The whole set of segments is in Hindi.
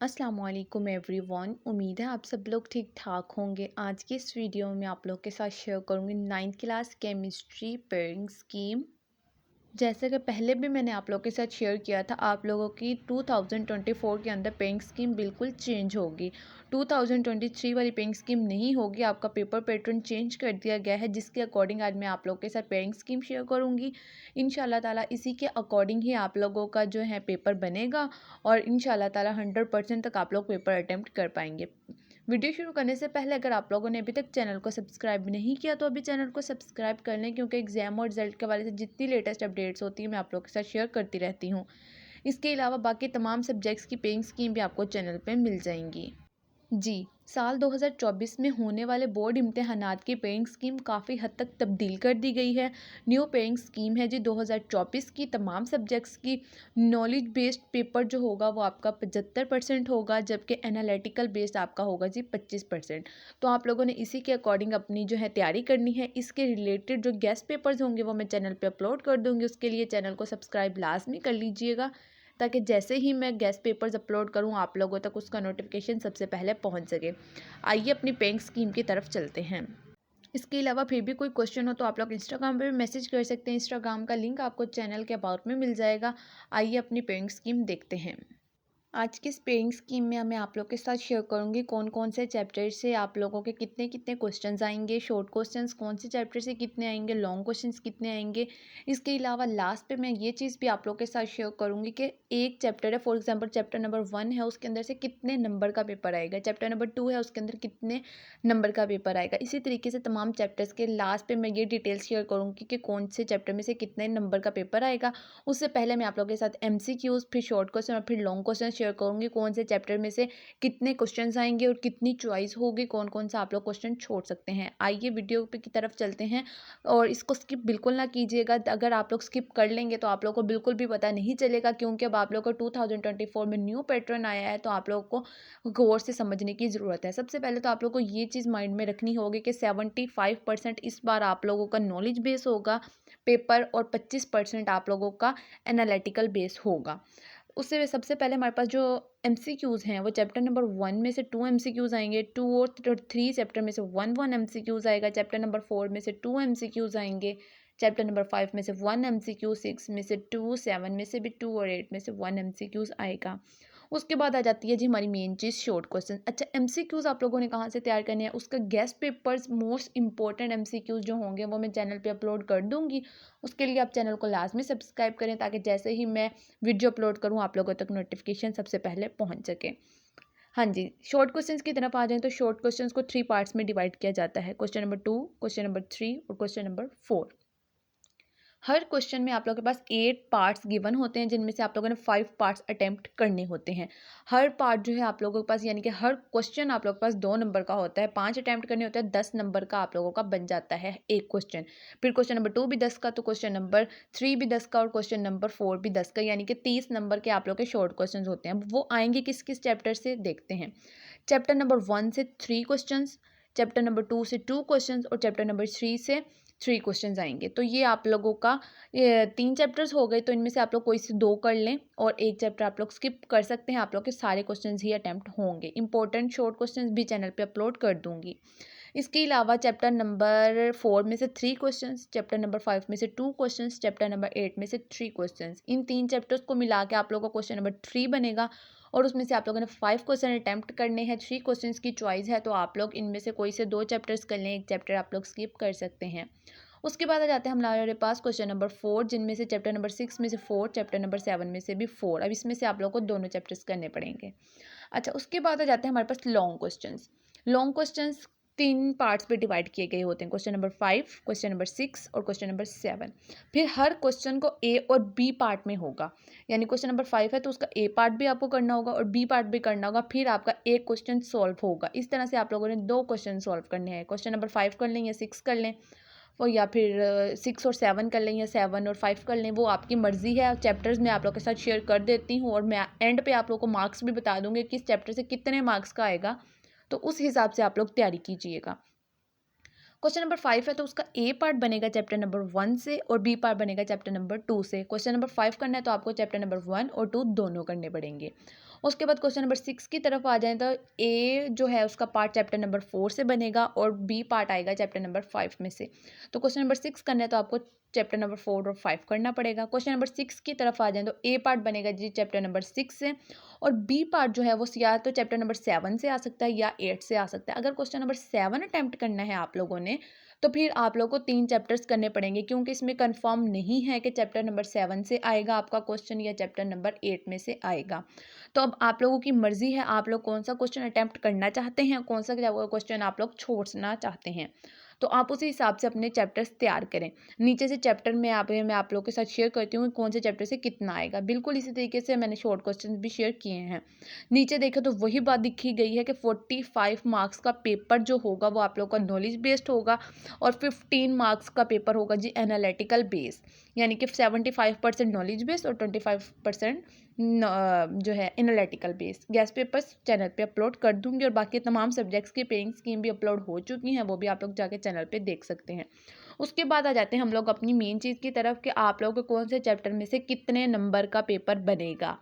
अस्सलाम वालेकुम एवरीवन। उम्मीद है आप सब लोग ठीक ठाक होंगे। आज की इस वीडियो में आप लोग के साथ शेयर करूंगी 9th class chemistry pairing scheme. जैसे कि पहले भी मैंने आप लोगों के साथ शेयर किया था, आप लोगों की 2024 के अंदर पेइंग स्कीम बिल्कुल चेंज होगी। 2023 वाली पेइंग स्कीम नहीं होगी, आपका पेपर पैटर्न चेंज कर दिया गया है, जिसके अकॉर्डिंग आज मैं आप लोगों के साथ पेइंग स्कीम शेयर करूंगी। इंशाल्लाह ताला इसी के अकॉर्डिंग ही आप लोगों का जो है पेपर बनेगा और इंशाल्लाह ताला 100% तक आप लोग पेपर अटेम्प्ट कर पाएंगे। वीडियो शुरू करने से पहले अगर आप लोगों ने अभी तक चैनल को सब्सक्राइब नहीं किया तो अभी चैनल को सब्सक्राइब कर लें, क्योंकि एग्जाम और रिजल्ट के हवाले से जितनी लेटेस्ट अपडेट्स होती है मैं आप लोगों के साथ शेयर करती रहती हूँ। इसके अलावा बाकी तमाम सब्जेक्ट्स की पेइंग स्कीम भी आपको चैनल पे मिल जाएंगी। जी, साल 2024 में होने वाले बोर्ड इम्तिहानात की पेइंग स्कीम काफ़ी हद तक तब्दील कर दी गई है। न्यू पेइंग स्कीम है जी 2024 की। तमाम सब्जेक्ट्स की नॉलेज बेस्ड पेपर जो होगा वो आपका 75% होगा, जबकि एनालिटिकल बेस्ड आपका होगा जी 25%। तो आप लोगों ने इसी के अकॉर्डिंग अपनी जो है तैयारी करनी है। इसके रिलेटेड जो गेस्ट पेपर्स होंगे वो मैं चैनल पर अपलोड कर दूँगी, उसके लिए चैनल को सब्सक्राइब लाजमी कर लीजिएगा, ताकि जैसे ही मैं गेस्ट पेपर्स अपलोड करूं आप लोगों तक उसका नोटिफिकेशन सबसे पहले पहुंच सके। आइए अपनी पेइंग स्कीम की तरफ चलते हैं। इसके अलावा फिर भी कोई क्वेश्चन हो तो आप लोग इंस्टाग्राम पे भी मैसेज कर सकते हैं। इंस्टाग्राम का लिंक आपको चैनल के अबाउट में मिल जाएगा। आइए अपनी पेइंग स्कीम देखते हैं। आज की इस पेइंग स्कीम में मैं आप लोग के साथ शेयर करूंगी कौन कौन से चैप्टर से आप लोगों के कितने कितने क्वेश्चंस आएंगे, शॉर्ट क्वेश्चंस कौन से चैप्टर से कितने आएंगे, लॉन्ग क्वेश्चंस कितने आएंगे। इसके अलावा लास्ट पे मैं ये चीज़ भी आप लोग के साथ शेयर करूंगी कि एक चैप्टर है, फॉर एग्जांपल चैप्टर नंबर 1 है, उसके अंदर से कितने नंबर का पेपर आएगा। चैप्टर नंबर 2 है, उसके अंदर कितने नंबर का पेपर आएगा। इसी तरीके से तमाम चैप्टर्स के लास्ट पे मैं ये डिटेल्स शेयर करूँगी कि कौन से चैप्टर में से कितने नंबर का पेपर आएगा। उससे पहले मैं आप लोगों के साथ MCQs, फिर शॉर्ट क्वेश्चन और फिर लॉन्ग क्वेश्चन शेयर करूँगी, कौन से चैप्टर में से कितने क्वेश्चंस आएंगे और कितनी चॉइस होगी, कौन कौन सा आप लोग क्वेश्चन छोड़ सकते हैं। आइए वीडियो पे की तरफ चलते हैं और इसको स्किप बिल्कुल ना कीजिएगा। अगर आप लोग स्किप कर लेंगे तो आप लोग को बिल्कुल भी पता नहीं चलेगा, क्योंकि अब आप लोग को 2024 में न्यू पैटर्न आया है, तो आप लोगों को गौर से समझने की ज़रूरत है। सबसे पहले तो आप लोग को ये चीज़ माइंड में रखनी होगी कि 75% इस बार आप लोगों का नॉलेज बेस होगा पेपर और 25% आप लोगों का एनालिटिकल बेस होगा। उससे सबसे पहले हमारे पास जो MCQs हैं वो चैप्टर नंबर 1 में से 2 MCQs आएंगे, 2 और 3 चैप्टर में से 1 MCQs आएगा, चैप्टर नंबर 4 में से 2 MCQs आएंगे, चैप्टर नंबर 5 में से 1 MCQ, 6 में से 2, 7 में से भी 2 और 8 में से 1 MCQs आएगा। उसके बाद आ जाती है जी हमारी मेन चीज़ शॉर्ट क्वेश्चन। अच्छा, MCQs आप लोगों ने कहाँ से तैयार करने हैं, उसका guest papers most important MCQs जो होंगे वो मैं चैनल पे अपलोड कर दूंगी। उसके लिए आप चैनल को लाजमी सब्सक्राइब करें, ताकि जैसे ही मैं वीडियो अपलोड करूँ आप लोगों तक नोटिफिकेशन सबसे पहले पहुँच सके। हाँ जी, शॉर्ट क्वेश्चंस की तरफ आ जाएँ तो शॉर्ट क्वेश्चंस को 3 पार्ट्स में डिवाइड किया जाता है। क्वेश्चन नंबर 2, क्वेश्चन नंबर 3 और क्वेश्चन नंबर 4। हर क्वेश्चन में आप लोगों के पास 8 पार्ट्स गिवन होते हैं, जिनमें से आप लोगों ने 5 पार्ट्स अटेम्प्ट करने होते हैं। हर पार्ट जो है आप लोगों के पास, यानी कि हर क्वेश्चन आप लोगों के पास 2 नंबर का होता है। 5 अटेम्प्ट करने होते हैं, 10 नंबर का आप लोगों का बन जाता है एक क्वेश्चन। फिर क्वेश्चन नंबर 2 भी 10 का, तो क्वेश्चन नंबर 3 भी 10 का और क्वेश्चन नंबर 4 भी 10 का, यानी कि 30 नंबर के आप लोग के शॉर्ट क्वेश्चन होते हैं। वो आएंगे किस किस चैप्टर से देखते हैं। चैप्टर नंबर 1 से 3 क्वेश्चंस, चैप्टर नंबर 2 से 2 क्वेश्चंस और चैप्टर नंबर 3 से 3 क्वेश्चंस आएंगे। तो ये आप लोगों का ये 3 चैप्टर्स हो गए, तो इनमें से आप लोग कोई से 2 कर लें और एक चैप्टर आप लोग स्किप कर सकते हैं। आप लोग के सारे क्वेश्चंस ही अटेम्प्ट होंगे। इंपॉर्टेंट शॉर्ट क्वेश्चंस भी चैनल पे अपलोड कर दूंगी। इसके अलावा चैप्टर नंबर 4 में से 3 क्वेश्चंस, चैप्टर नंबर 5 में से 2 क्वेश्चंस, चैप्टर नंबर 8 में से 3 क्वेश्चंस, इन 3 चैप्टर्स को मिला के आप लोगों का क्वेश्चन नंबर 3 बनेगा और उसमें से आप लोगों ने 5 क्वेश्चन अटैम्प्ट करने हैं। 3 क्वेश्चंस की चॉइस है, तो आप लोग इनमें से कोई से 2 चैप्टर्स कर लें, एक चैप्टर आप लोग स्किप कर सकते हैं। उसके बाद आ जाते हैं हमारे पास क्वेश्चन नंबर 4, जिनमें से चैप्टर नंबर 6 में से 4, चैप्टर नंबर 7 में से भी 4। अब इसमें से आप लोग को दोनों चैप्टर्स करने पड़ेंगे। अच्छा, उसके बाद आ जाते हैं हमारे पास long questions. Long questions 3 parts पे डिवाइड किए गए होते हैं। क्वेश्चन नंबर 5, क्वेश्चन नंबर 6 और क्वेश्चन नंबर 7। फिर हर क्वेश्चन को ए और बी पार्ट में होगा, यानी क्वेश्चन नंबर 5 है तो उसका ए पार्ट भी आपको करना होगा और बी पार्ट भी करना होगा। फिर आपका एक क्वेश्चन सॉल्व होगा। इस तरह से आप लोगों ने 2 क्वेश्चन सॉल्व करने हैं। क्वेश्चन नंबर 5 कर लें या 6 कर लें, और या फिर 6 और 7 कर लें या 7 और 5 कर लें, वो आपकी मर्ज़ी है। चैप्टर्स मैं आप लोग के साथ शेयर कर देती हूँ और मैं एंड पे आप लोग को मार्क्स भी बता दूँगी किस चैप्टर से कितने मार्क्स का आएगा, तो उस हिसाब से आप लोग तैयारी कीजिएगा। क्वेश्चन नंबर 5 है तो उसका ए पार्ट बनेगा चैप्टर नंबर 1 से और बी पार्ट बनेगा चैप्टर नंबर 2 से। क्वेश्चन नंबर 5 करना है तो आपको चैप्टर नंबर 1 और 2 दोनों करने पड़ेंगे। उसके बाद क्वेश्चन नंबर 6 की तरफ आ जाएँ तो ए जो है उसका पार्ट चैप्टर नंबर 4 से बनेगा और बी पार्ट आएगा चैप्टर नंबर 5 में से। तो क्वेश्चन नंबर 6 करना है तो आपको चैप्टर नंबर 4 और 5 करना पड़ेगा। क्वेश्चन नंबर 6 की तरफ आ जाएँ तो ए पार्ट बनेगा जी चैप्टर नंबर 6 से और बी पार्ट जो है वो या तो चैप्टर नंबर 7 से आ सकता है या 8 से आ सकता है। अगर क्वेश्चन नंबर 7 अटेम्प्ट करना है आप लोगों ने तो फिर आप लोगों को 3 चैप्टर्स करने पड़ेंगे, क्योंकि इसमें कंफर्म नहीं है कि चैप्टर नंबर 7 से आएगा आपका क्वेश्चन या चैप्टर नंबर 8 में से आएगा। तो अब आप लोगों की मर्ज़ी है, आप लोग कौन सा क्वेश्चन अटेम्प्ट करना चाहते हैं, कौन सा क्वेश्चन आप लोग छोड़ना चाहते हैं। तो आप उसी हिसाब से अपने चैप्टर्स तैयार करें। नीचे से चैप्टर में मैं आप लोगों के साथ शेयर करती हूँ कौन से चैप्टर से कितना आएगा। बिल्कुल इसी तरीके से मैंने शॉर्ट क्वेश्चन भी शेयर किए हैं। नीचे देखें तो वही बात लिखी गई है कि 45 मार्क्स का पेपर जो होगा वो आप लोग का नॉलेज बेस्ड होगा और 15 मार्क्स का पेपर होगा जी एनालिटिकल बेस, यानी कि 75% नॉलेज बेस्ड और 25% जो है analytical base. Gas papers channel पे अपलोड कर दूंगी और बाकी तमाम सब्जेक्ट्स की पेइंग स्कीम भी अपलोड हो चुकी हैं, वो भी आप लोग जाके चैनल पे देख सकते हैं। उसके बाद आ जाते हैं हम लोग अपनी मेन चीज़ की तरफ कि आप लोगों को कौन से चैप्टर में से कितने नंबर का पेपर बनेगा।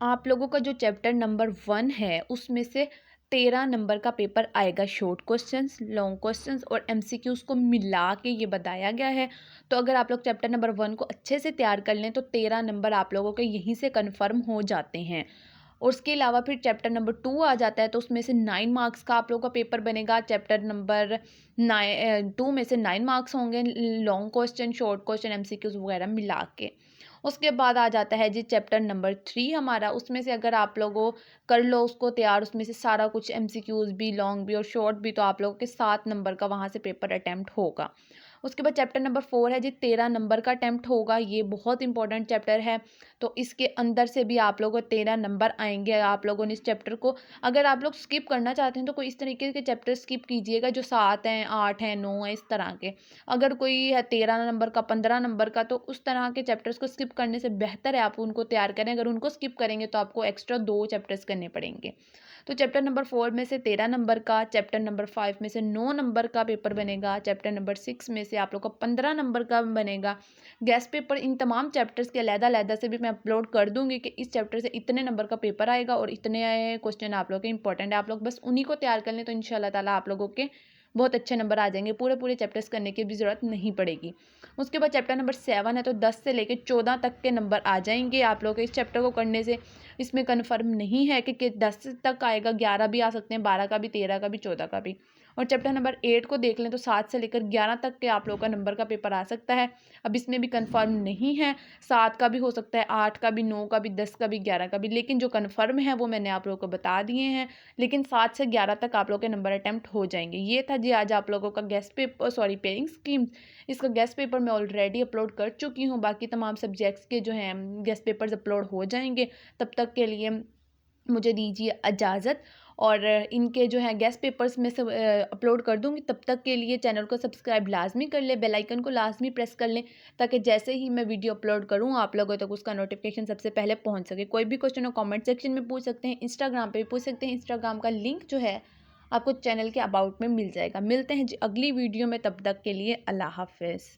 आप लोगों का जो चैप्टर नंबर 1 है उसमें से 13 नंबर का पेपर आएगा। शॉर्ट क्वेश्चंस, लॉन्ग क्वेश्चंस और एमसीक्यूज को मिला के ये बताया गया है। तो अगर आप लोग चैप्टर नंबर 1 को अच्छे से तैयार कर लें तो 13 नंबर आप लोगों के यहीं से कन्फर्म हो जाते हैं। और उसके अलावा फिर चैप्टर नंबर 2 आ जाता है तो उसमें से 9 मार्क्स का आप लोगों का पेपर बनेगा। चैप्टर नंबर 2 में से 9 मार्क्स होंगे, long question, short question, MCQs वगैरह मिला के। उसके बाद आ जाता है जी चैप्टर नंबर 3 हमारा। उसमें से अगर आप लोगों कर लो उसको तैयार, उसमें से सारा कुछ एमसीक्यूज भी, लॉन्ग भी और शॉर्ट भी, तो आप लोगों के 7 नंबर का वहाँ से पेपर अटेम्प्ट होगा। उसके बाद चैप्टर नंबर 4 है जी 13 नंबर का अटेम्प्ट होगा। ये बहुत इंपॉर्टेंट चैप्टर है, तो इसके अंदर से भी आप लोगों को 13 नंबर आएंगे। आप लोगों ने इस चैप्टर को अगर आप लोग स्किप करना चाहते हैं तो कोई इस तरीके के चैप्टर स्किप कीजिएगा जो 7 हैं, 8 हैं, 9 हैं, इस तरह के। अगर कोई है 13 नंबर का, 15 नंबर का, तो उस तरह के चैप्टर्स को स्किप करने से बेहतर है आप उनको तैयार करें। अगर उनको स्किप करेंगे तो आपको एक्स्ट्रा 2 चैप्टर्स करने पड़ेंगे। तो चैप्टर नंबर 4 में से 13 नंबर का, चैप्टर नंबर 5 में से 9 नंबर का पेपर बनेगा, चैप्टर नंबर 6 में से आप लोग का 15 नंबर का बनेगा। गेस्ट पेपर इन तमाम चैप्टर्स के अलग-अलग से भी मैं अपलोड कर दूंगी कि इस चैप्टर से इतने नंबर का पेपर आएगा और इतने क्वेश्चन आप लोग के इंपॉर्टेंट है। आप लोग बस उन्हीं को तैयार कर लें तो इंशाल्लाह ताला आप लोगों के बहुत अच्छे नंबर आ जाएंगे। पूरे पूरे चैप्टर्स करने की भी ज़रूरत नहीं पड़ेगी। उसके बाद चैप्टर नंबर 7 है तो 10 से लेकर 14 तक के नंबर आ जाएंगे आप लोग इस चैप्टर को करने से। इसमें कन्फर्म नहीं है कि 10 तक आएगा, 11 भी आ सकते हैं, 12 का भी, 13 का भी, 14 का भी। और चैप्टर नंबर 8 को देख लें तो 7 से लेकर 11 तक के आप लोगों का नंबर का पेपर आ सकता है। अब इसमें भी कन्फर्म नहीं है, 7 का भी हो सकता है, 8 का भी, 9 का भी, 10 का भी, 11 का भी, लेकिन जो कन्फर्म है वो मैंने आप लोगों को बता दिए हैं। लेकिन 7 से 11 तक आप लोगों के नंबर अटैम्प्ट हो जाएंगे। ये था जी आज आप लोगों का guest paper, sorry paying scheme. इसका गेस्ट पेपर मैं ऑलरेडी अपलोड कर चुकी हूँ। बाकी तमाम सब्जेक्ट्स के जो हैं गेस्ट पेपर्स अपलोड हो जाएंगे। तब तक के लिए मुझे दीजिए इजाज़त और इनके जो है गेस्ट पेपर्स में सब अपलोड कर दूँगी। तब तक के लिए चैनल को सब्सक्राइब लाजमी कर लें, बेल आइकन को लाजमी प्रेस कर लें ताकि जैसे ही मैं वीडियो अपलोड करूँ आप लोगों तक उसका नोटिफिकेशन सबसे पहले पहुँच सके। कोई भी क्वेश्चन हो कमेंट सेक्शन में पूछ सकते हैं, इंस्टाग्राम पे भी पूछ सकते हैं। इंस्टाग्राम का लिंक जो है आपको चैनल के अबाउट में मिल जाएगा। मिलते हैं जी अगली वीडियो में, तब तक के लिए अल्लाह हाफ़िज़।